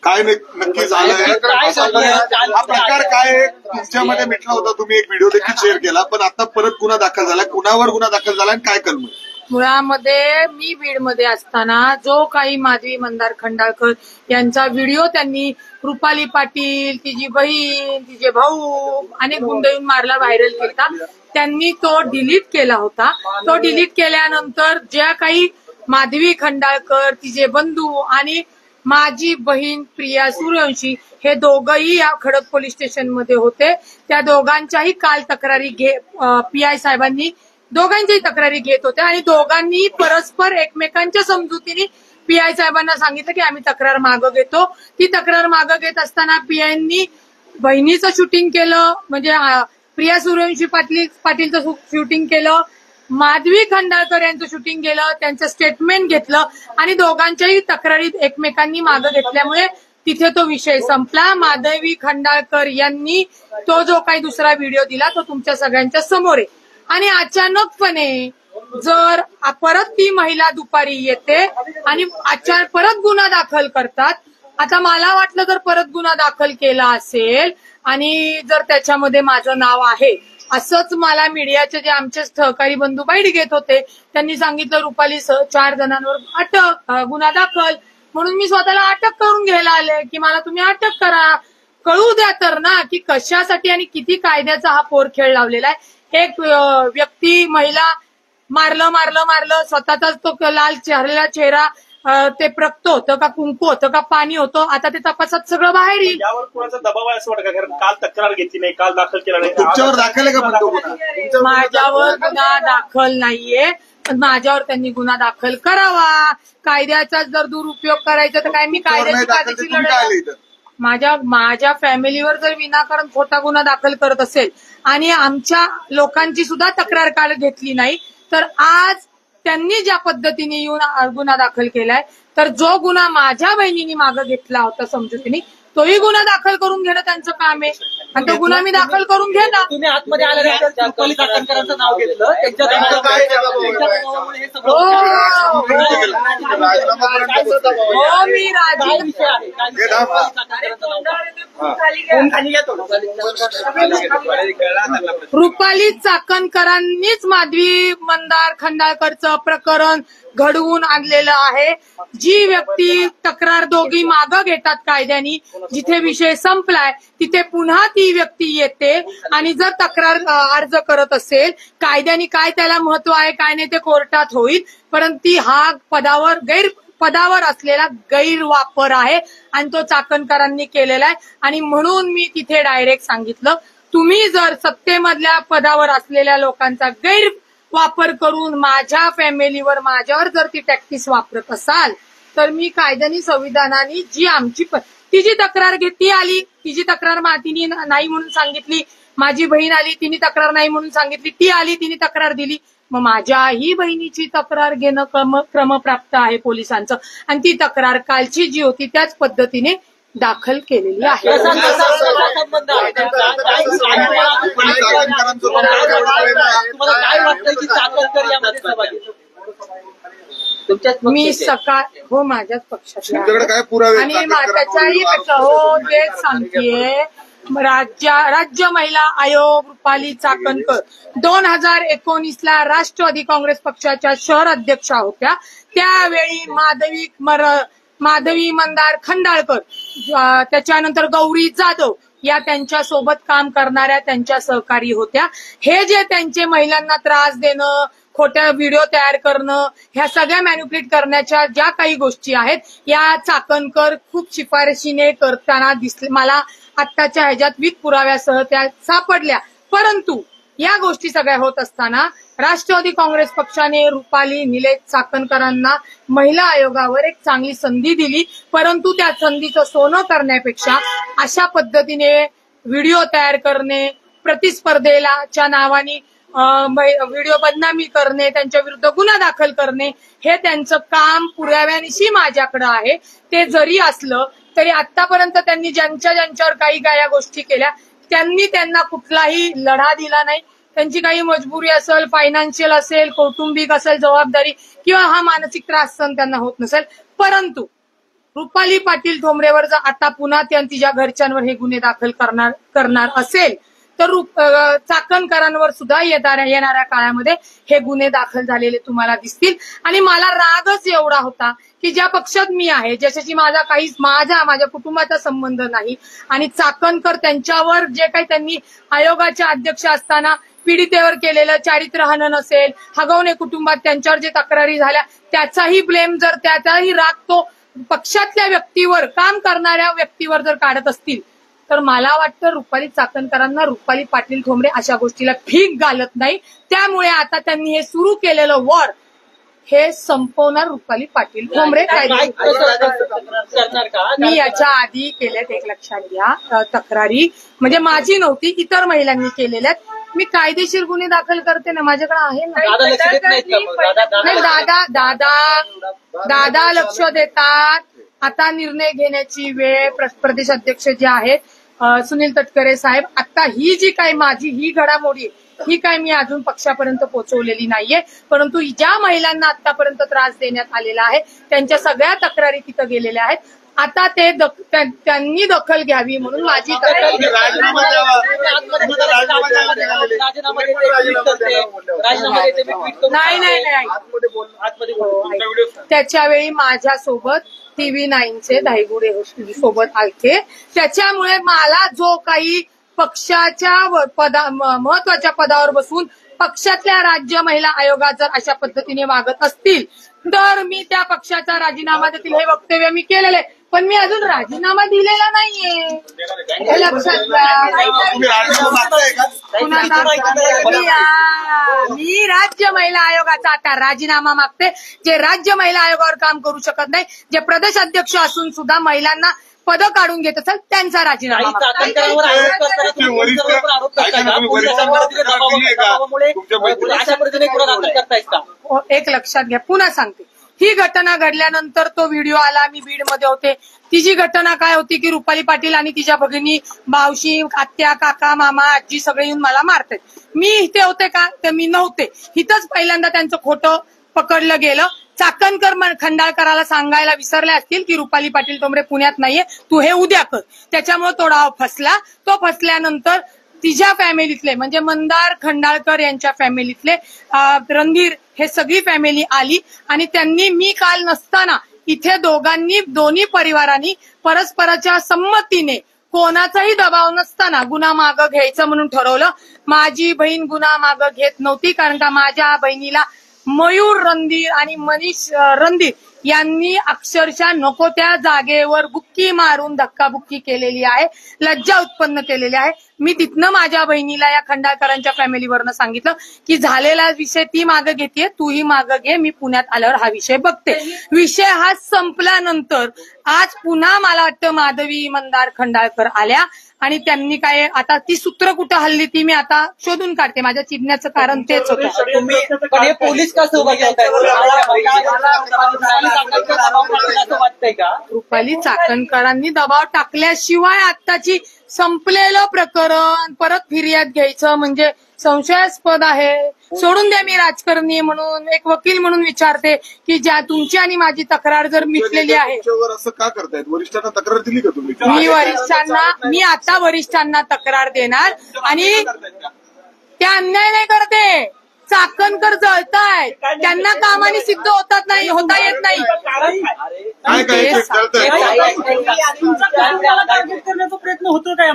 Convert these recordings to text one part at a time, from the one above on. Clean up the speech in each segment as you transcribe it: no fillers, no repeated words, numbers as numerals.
काय नक्की झालंय, हा प्रकार काय तुमच्यामध्ये मिटला होता, तुम्ही एक व्हिडिओ देखील शेअर केला, पण आता परत गुन्हा दाखल झाला, कुणावर गुन्हा दाखल झाला आणि काय कलम? मुळामध्ये मी बीडमध्ये असताना जो काही माधवी मंदार खंडाळकर यांचा व्हिडिओ त्यांनी रुपाली पाटील, तिची बहीण, तिचे भाऊ अनेक गुंड येऊन मारला, व्हायरल केला, त्यांनी तो डिलीट केला होता. तो डिलीट केल्यानंतर ज्या काही माधवी खंडाळकर, तिचे बंधू आणि माझी बहीण प्रिया सूर्यवंशी हे दोघंही या खडक पोलीस स्टेशनमध्ये होते. त्या दोघांच्याही काल तक्रारी पीआय साहेबांनी दोघांच्याही तक्रारी घेत होत्या आणि दोघांनी परस्पर एकमेकांच्या समजुतीने पीआय साहेबांना सांगितलं की आम्ही तक्रार मागं घेतो. ती तक्रार मागं घेत असताना पीआयनी बहिणीचं शूटिंग केलं, म्हणजे प्रिया सूर्यवंशी पाटीलचं शूटिंग केलं, माधवी खंडाळकर यांचं शूटिंग केलं, त्यांचं स्टेटमेंट घेतलं आणि दोघांच्याही तक्रारी एकमेकांनी मागं घेतल्यामुळे तिथे तो विषय संपला. माधवी खंडाळकर यांनी तो जो काही दुसरा व्हिडिओ दिला तो तुमच्या सगळ्यांच्या समोर आहे आणि अचानकपणे जर परत ती महिला दुपारी येते आणि परत गुन्हा दाखल करतात. आता मला वाटलं जर परत गुन्हा दाखल केला असेल आणि जर त्याच्यामध्ये माझं नाव आहे असंच मला मीडियाचे जे आमचे सहकारी बंधू बाईट घेत होते त्यांनी सांगितलं रुपाली 4 जणांवर अटक, गुन्हा दाखल, म्हणून मी स्वतःला अटक करून घ्यायला आले की मला तुम्ही अटक करा, कळू द्या तर ना की कशासाठी आणि किती कायद्याचा हा पोरखेळ लावलेला आहे. एक व्यक्ती महिला मारलं स्वतःचाच तो लाल चेहऱ्याला चेहरा ते प्रक्त होतं का कुंकू होतं का पाणी होतं, आता ते तपासात सगळं बाहेर येईल. यावर कोणाचा दबाव आहे असं वाटतं का? कारण काल तक्रार घेतली नाही, काल दाखल केला नाही, तुमच्यावर दाखल आहे का? माझ्यावर गुन्हा दाखल नाहीये, पण माझ्यावर त्यांनी गुन्हा दाखल करावा. कायद्याचा जर दुरुपयोग करायचा तर काय मी कायद्याची लढाई माझ्या फॅमिलीवर जर विनाकारण खोटा गुन्हा दाखल करत असेल आणि आमच्या लोकांची सुद्धा तक्रार काल घेतली नाही तर आज त्यांनी ज्या पद्धतीने येऊन गुन्हा दाखल केलाय तर जो गुन्हा माझ्या बहिणीने मागे घेतला होता समजुतीने तोही गुन्हा दाखल करून घेणं त्यांचं काम आहे आणि तो गुन्हा मी दाखल करून घेणार. तुम्ही आतमध्ये आल्यानंतर रुपाली चाकणकरांचं नाव घेतलं, रुपाली चाकणकरांनीच माधवी मंदार खंडाळकरचं प्रकरण घडवून आणलेलं आहे. जी व्यक्ती तक्रार दोघी मागं घेतात कायद्याने, जिथे विषय संपलाय तिथे पुन्हा ती व्यक्ती येते आणि जर तक्रार अर्ज करत असेल कायद्याने काय त्याला महत्व आहे काय नाही ते कोर्टात होईल, परंतु हा पदावर असलेला गैरवापर आहे आणि तो चाकणकरांनी केलेला आहे. आणि म्हणून मी तिथे डायरेक्ट सांगितलं तुम्ही जर सत्तेमधल्या पदावर असलेल्या लोकांचा गैरवापर करून माझ्या फॅमिलीवर माझ्यावर जर ती टॅक्टिस वापरत असाल तर मी कायद्याने संविधानाने जी आमची तिची तक्रार ती आली, तिची तक्रार तिने नाही म्हणून सांगितली, माझी बहीण आली तिने तक्रार नाही म्हणून सांगितली, ती आली तिने तक्रार दिली, मग माझ्याही बहिणीची तक्रार घेणं क्रमप्राप्त आहे पोलिसांचं आणि ती तक्रार कालची जी होती त्याच पद्धतीने दाखल केलेली आहे. मी हो माझ्याच पक्षात आणि त्याच्याही हो तेच सांगतेय. राज्य महिला आयोग रुपाली चाकणकर 2019ला राष्ट्रवादी काँग्रेस पक्षाच्या शहर अध्यक्षा होत्या. त्यावेळी माधवी मंदार खंडाळकर, त्याच्यानंतर गौरी जाधव या त्यांच्या सोबत काम करणाऱ्या त्यांच्या सहकारी होत्या. हे जे त्यांचे महिलांना त्रास देणं, खोट्या व्हिडिओ तयार करणं, ह्या सगळ्या मॅन्युप्लेट करण्याच्या ज्या काही गोष्टी आहेत या चाकणकर खूप शिफारशीने करताना दिसले मला. आत्ताच्या ह्याच्यात विथ पुराव्यासह त्या सापडल्या. परंतु या गोष्टी सगळ्या होत असताना राष्ट्रवादी काँग्रेस पक्षाने रुपाली निलेश चाकणकरांना महिला आयोगावर एक चांगली संधी दिली, परंतु त्या संधीचं सोनं करण्यापेक्षा अशा पद्धतीने व्हिडिओ तयार करणे, प्रतिस्पर्धेच्या नावाने व्हिडिओ बदनामी करणे, त्यांच्या विरुद्ध गुन्हा दाखल करणे हे त्यांचं काम पुराव्यानिशी माझ्याकडे आहे. ते जरी असलं तरी आतापर्यंत त्यांनी ज्यांच्यावर काही या गोष्टी केल्या त्यांना कुठलाही लढा दिला नाही. त्यांची काही मजबुरी असेल, फायनान्शियल असेल, कौटुंबिक असेल जबाबदारी किंवा हा मानसिक त्रास सहन त्यांना होत नसेल, परंतु रुपाली पाटील ठोंबरेवर जर आता पुन्हा तिच्या घरच्यांवर हे गुन्हे दाखल करणार असेल तर चाकणकरांवर सुद्धा येणाऱ्या काळामध्ये हे गुन्हे दाखल झालेले तुम्हाला दिसतील. आणि मला रागच एवढा होता की ज्या पक्षात मी आहे, ज्याच्याशी माझ्या कुटुंबाचा संबंध नाही, आणि चाकणकर त्यांच्यावर जे काही त्यांनी आयोगाचे अध्यक्ष असताना पीडितेवर केलेलं चारित्र्यहनन असेल, हगवणे कुटुंबात त्यांच्यावर जे तक्रारी झाल्या त्याचाही ब्लेम जर त्याचाही राग तो पक्षातल्या व्यक्तीवर, काम करणाऱ्या व्यक्तीवर जर काढत असतील तर मला वाटतं रुपाली चाकणकरांना रुपाली पाटील ठोंबरे अशा गोष्टीला भीक घालत नाही. त्यामुळे आता त्यांनी हे सुरू केलेलं वॉर हे संपवणार रुपाली पाटील ठोंबरे. मी याच्या आधी केल्यात, एक लक्षात घ्या, तक्रारी म्हणजे माझी नव्हती, इतर महिलांनी केलेल्या. मी कायदेशीर गुन्हे दाखल करते ना, माझ्याकडे आहे ना. दादा लक्ष देतात. आता निर्णय घेण्याची वेळ प्रदेश अध्यक्ष जे आहेत सुनील तटकरे साहेब, आता ही जी काही माझी ही घडामोडी ही काय मी अजून पक्षापर्यंत पोहोचवलेली नाहीये, परंतु ज्या महिलांना आतापर्यंत त्रास देण्यात आलेला आहे त्यांच्या सगळ्या तक्रारी तिथं गेलेल्या आहेत. आता त्यांनी दखल घ्यावी म्हणून माझी नाही. त्याच्यावेळी माझ्यासोबत TV9चे धायगुडे सोबत आलते. त्याच्यामुळे मला जो काही पक्षाच्या महत्वाच्या पदावर बसून पक्षातल्या राज्य महिला आयोगात जर अशा पद्धतीने वागत असतील तर मी त्या पक्षाचा राजीनामा देतील हे वक्तव्य मी केलेलं आहे. पण मी अजून राजीनामा दिलेला नाहीये, हे लक्षात घ्या. मी राज्य महिला आयोगाचा आता राजीनामा मागते. जे राज्य महिला आयोगावर काम करू शकत नाही, जे प्रदेश अध्यक्ष असून सुद्धा महिलांना पद काढून घेत असेल त्यांचा राजीनामा. एक लक्षात घ्या, पुन्हा सांगते, ही घटना घडल्यानंतर तो व्हिडिओ आला, मी बीडमध्ये होते. ती जी घटना काय होती की रुपाली पाटील आणि तिच्या भगिनी, मावशी, आत्या, काका, मामा, आजी सगळे येऊन मला मारतात. मी इथे होते का? तर मी नव्हते. इथंच पहिल्यांदा त्यांचं खोटं पकडलं गेलं. चाकणकर खंडाळकराला सांगायला विसरले असतील की रुपाली पाटील ठोंबरे पुण्यात नाहीये, तू हे उद्या कर. त्याच्यामुळे तो डाव फसला. तो फसल्यानंतर तिच्या फॅमिलीतले म्हणजे मंदार खंडाळकर यांच्या फॅमिलीतले रणधीर हे सगळी फॅमिली आली आणि त्यांनी मी काल नसताना इथे दोन्ही परिवारांनी परस्पराच्या संमतीने कोणाचाही दबाव नसताना गुन्हा मागं घ्यायचं म्हणून ठरवलं. माझी बहीण गुन्हा मागं घेत नव्हती, कारण का माझ्या बहिणीला मयूर रणधीर आणि मनीष रणधीर यांनी अक्षरशः नको त्या जागेवर बुक्की मारून धक्काबुक्की केलेली आहे, लज्जा उत्पन्न केलेली आहे. मी तिथनं माझ्या बहिणीला या खंडाळकरांच्या फॅमिलीवरनं सांगितलं की झालेला विषय ती मागं घेतेय, तूही मागं घे, मी पुण्यात आल्यावर हा विषय बघते. विषय हा संपल्यानंतर आज पुन्हा मला वाटतं माधवी मंदार खंडाळकर आल्या आणि त्यांनी काय आता ती सूत्र कुठं हल्ली ती मी आता शोधून काढते. माझ्या चिडण्याचं कारण तेच होतं. पण हे पोलीस का सहभागी होत वाटतंय का? रुपाली चाकणकरांनी दबाव टाकल्याशिवाय आत्ताची संपलेलं प्रकरण परत फिर्याद घ्यायचं म्हणजे संशयास्पद आहे. सोडून द्या, मी राजकारणी म्हणून एक वकील म्हणून विचारते की ज्या तुमची आणि माझी तक्रार जर मिटलेली आहे. असं का करतायत? वरिष्ठांना तक्रार दिली का तुम्ही? मी आता वरिष्ठांना तक्रार देणार आणि त्या अन्याय नाही करते. चाकणकर जळतायत, त्यांना कामाने सिद्ध होता येत नाही.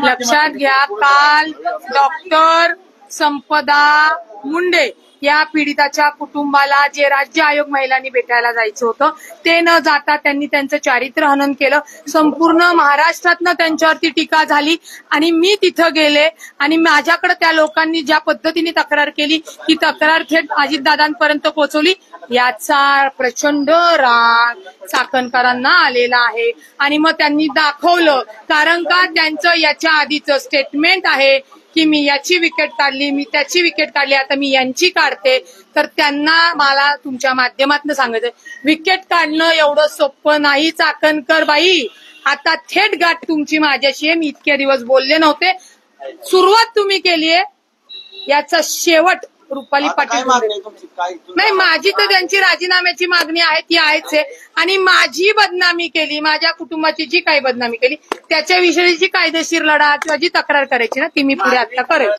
लक्षात घ्या, काल डॉक्टर संपदा मुंडे या पीडिताच्या कुटुंबाला जे राज्य आयोग महिलांनी भेटायला जायचं होतं ते न जाता त्यांनी त्यांचं चारित्र्य हनन केलं. संपूर्ण महाराष्ट्रातनं त्यांच्यावरती टीका झाली आणि मी तिथं गेले आणि माझ्याकडे त्या लोकांनी ज्या पद्धतीने तक्रार केली ती तक्रार थेट अजितदादांपर्यंत पोहोचवली. याचा प्रचंड राग चाकणकरांना आलेला आहे आणि मग त्यांनी दाखवलं, कारण का त्यांचं याच्या आधीचं स्टेटमेंट आहे की मी याची विकेट काढली, मी त्याची विकेट काढली, आता मी यांची काढते. तर त्यांना मला तुमच्या माध्यमातून सांगायचं, विकेट काढणं एवढं सोपं नाही चाकणकर बाई. आता थेट गाठ तुमची माझ्याशी आहे. मी इतके दिवस बोलले नव्हते, सुरुवात तुम्ही केलीये, याचा शेवट रुपाली काय पाटील मागणी आहे तुमची? काय नाही, माझी तर त्यांची राजीनाम्याची मागणी आहे, ती आहेच आहे. आणि माझी बदनामी केली, माझ्या कुटुंबाची जी काही बदनामी केली त्याच्याविषयीची कायदेशीर लढा किंवा जी तक्रार करायची ना ती मी पुढे आता करेल.